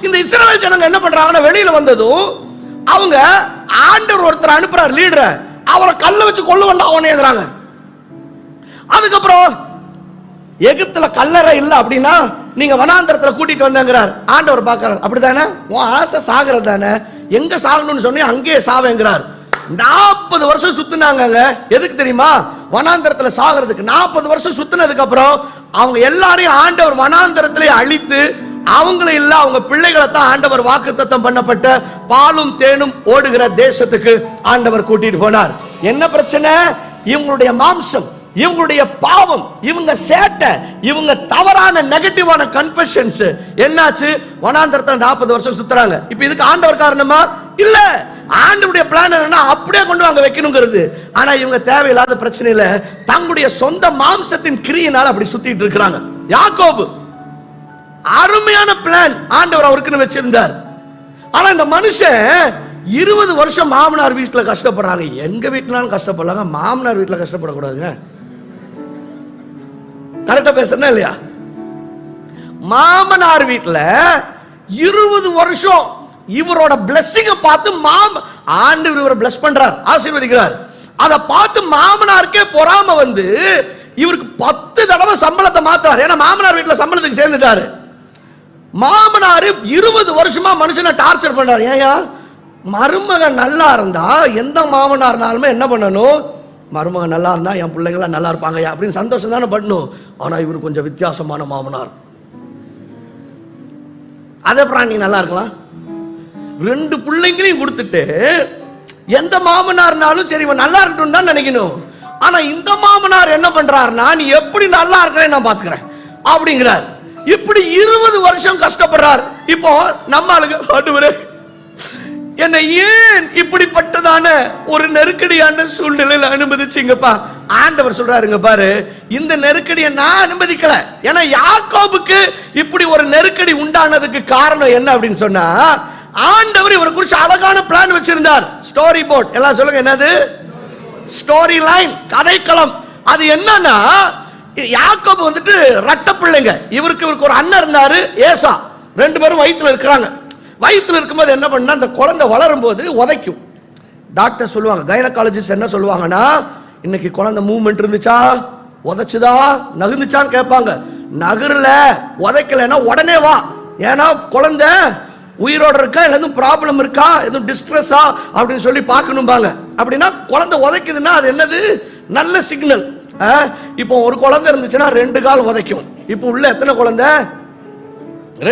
இந்த இஸ்ரவேல் ஜனங்க என்ன பண்றாங்கன்னா, வெளியில வந்ததும் அவங்க ஆண்டவர் ஒருத்தர் அனுப்புறார், லீடர், அவரை கல்ல வச்சு கொல்ல வேண்டாம் அவனேங்கிறாங்க. அதுக்கப்புறம் எகிப்துல கல்லறை இல்ல அப்படின்னா நீங்க வனாந்தரத்துல கூட்டிட்டு வந்தேங்கிறார். ஆண்டவர் பார்க்கறார், அப்படிதானே, உன் ஆசை சாகிறது தானே, எங்க சாகணும்னு சொன்னீங்க அங்கேயே சாவேங்கிறார். 40 வருஷம் சுத்தினாங்க. எதுக்கு தெரியுமா? வனாந்தரத்துல சாகிறதுக்கு. 40 வருஷம் சுத்தினதுக்கு அப்புறம் அவங்க எல்லாரையும் ஆண்டவர் வனாந்தரத்திலே அழித்து அவங்கள இல்ல அவங்க பிள்ளைகளை தான் ஆண்டவர் வாக்குத்தத்தம் பண்ணப்பட்ட பாலும் தேனும் ஓடுகிற தேசத்துக்கு ஆண்டவர் கூட்டிட்டு போனார். என்ன பிரச்சனை? இவங்களுடைய மாம்சம், இவங்களுடைய பாவம், இவங்க சேட்டை, இவங்க தவறான நெகட்டிவான கன்ஃபெஷன்ஸ் என்னாச்சு? வனாந்தரத்துல 40 வருஷம் சுத்துறாங்க. இப்ப இதுக்கு ஆண்டவர் காரணமா? இல்ல. ஆண்டவருடைய பிளான் என்னன்னா அப்படியே கொண்டு வாங்க வைக்கணுங்கிறது. ஆனா இவங்க தேவையில்லாத பிரச்சனையில தங்களுடைய சொந்த மாம்சத்தின் கிரியினால அப்படி சுத்திட்டு இருக்கிறாங்க. யாக்கோபு அருமையான பிளான் ஆண்டவர் அவருக்குன்னு வச்சிருந்தார். ஆனா இந்த மனுஷன் 20 வருஷம் மாமனார் வீட்டுல கஷ்டப்படுறாங்க. எங்க வீட்டுலாலும் கஷ்டப்படலாங்க, மாமனார் வீட்டுல கஷ்டப்படக்கூடாதுங்க. கரெக்டா பேசுறேன்னா இல்லையா? மாமனார் வீட்டுல 20 வருஷம் இவரோட பிளெஸிங்க பார்த்து ஆண்டவர் இவரை பிளஸ் பண்றார், ஆசீர்வதிக்கிறார். அதை பார்த்து மாமனாருக்கே பொறாம வந்து இவருக்கு 10 தடவை சம்பளத்தை மாத்துறாரு. ஏன்னா மாமனார் வீட்டுல சம்பளத்துக்கு சேர்ந்துட்டாரு. மாமனாரு 20 வருஷமா மனுஷனை டார்ச்சர் பண்றாரு. ஏயா, மருமகன் நல்லா இருந்தா எந்த மாமனார்னாலுமே என்ன பண்ணணும்? மருமகன் நல்லா இருந்தா என் பிள்ளைங்களாம் நல்லா இருப்பாங்க அப்படின்னு சந்தோஷம் தானே பண்ணணும். ஆனா இவரு கொஞ்சம் வித்தியாசமான மாமனார். அதே பிராணி நல்லா இருக்கலாம். 2 பிள்ளைங்களையும் கொடுத்துட்டு எந்த மாமனார்னாலும் சரி இவன் நல்லா இருக்கட்டும் தான் நினைக்கணும். ஆனா இந்த மாமனார் என்ன பண்றாருன்னா, நீ எப்படி நல்லா இருக்கிறேன் நான் பாத்துக்கிறேன் அப்படிங்கிறார். இப்படி 20 வருஷம் கஷ்டப்படுறார். இப்போ நம்ம ஆளுங்க, ஆண்டவரே என்னை ஏன் இப்படிப்பட்டதான ஒரு நெருக்கடியான சூழ்நிலையில அனுமதிச்சீங்கப்பா? ஆண்டவர் சொல்றாருங்க, பாரு, இந்த நெருக்கடியை நான் அனுமதிக்கல. ஏன்னா யாக்கோபுக்கு இப்படி ஒரு நெருக்கடி உண்டானதுக்கு காரணம் என்ன அப்படின்னு சொன்னா, ஆண்டவர் இவரை குறிச்சு அழகான பிளான் வச்சிருந்தார். ஸ்டோரி போர்ட் எல்லாம் சொல்லுங்க, என்னது? ஸ்டோரி லைன், கதைக்களம். அது என்னன்னா, யாக்கோபு வந்துட்டு ரட்ட பிள்ளைங்க. இவருக்கு ஒரு அண்ணன் இருந்தாரு, ஏசா. 2 பேரும் வயிற்றுல இருக்கிறாங்க. வயிற்றுல இருக்கும்போது என்ன பண்ணா, அந்த குழந்தை வளரும் போது உதைக்கும். டாக்டர் சொல்லுவாங்க, கைனகாலஜிஸ்ட் என்ன சொல்லுவாங்கன்னா, இன்னைக்கு குழந்தை மூவ்மெண்ட் இருந்துச்சா, உதைச்சுதா, நகர்ந்துச்சான்னு கேட்பாங்க. நகரல, உதைக்கலன்னா உடனே வா, ஏன்னா குழந்தை உயிரோட இருக்கா, எதுவும் ப்ராப்ளம் இருக்கா, எதுவும் டிஸ்ட்ரெஸ்ஸா அப்படின்னு சொல்லி பார்க்கணும்பாங்க. அப்படின்னா குழந்தை உதைக்குதுன்னா அது என்னது? நல்ல சிக்னல். இப்போ ஒரு குழந்தை இருந்துச்சுன்னா 2 கால் உதைக்கும். இப்போ உள்ள எத்தனை குழந்தை?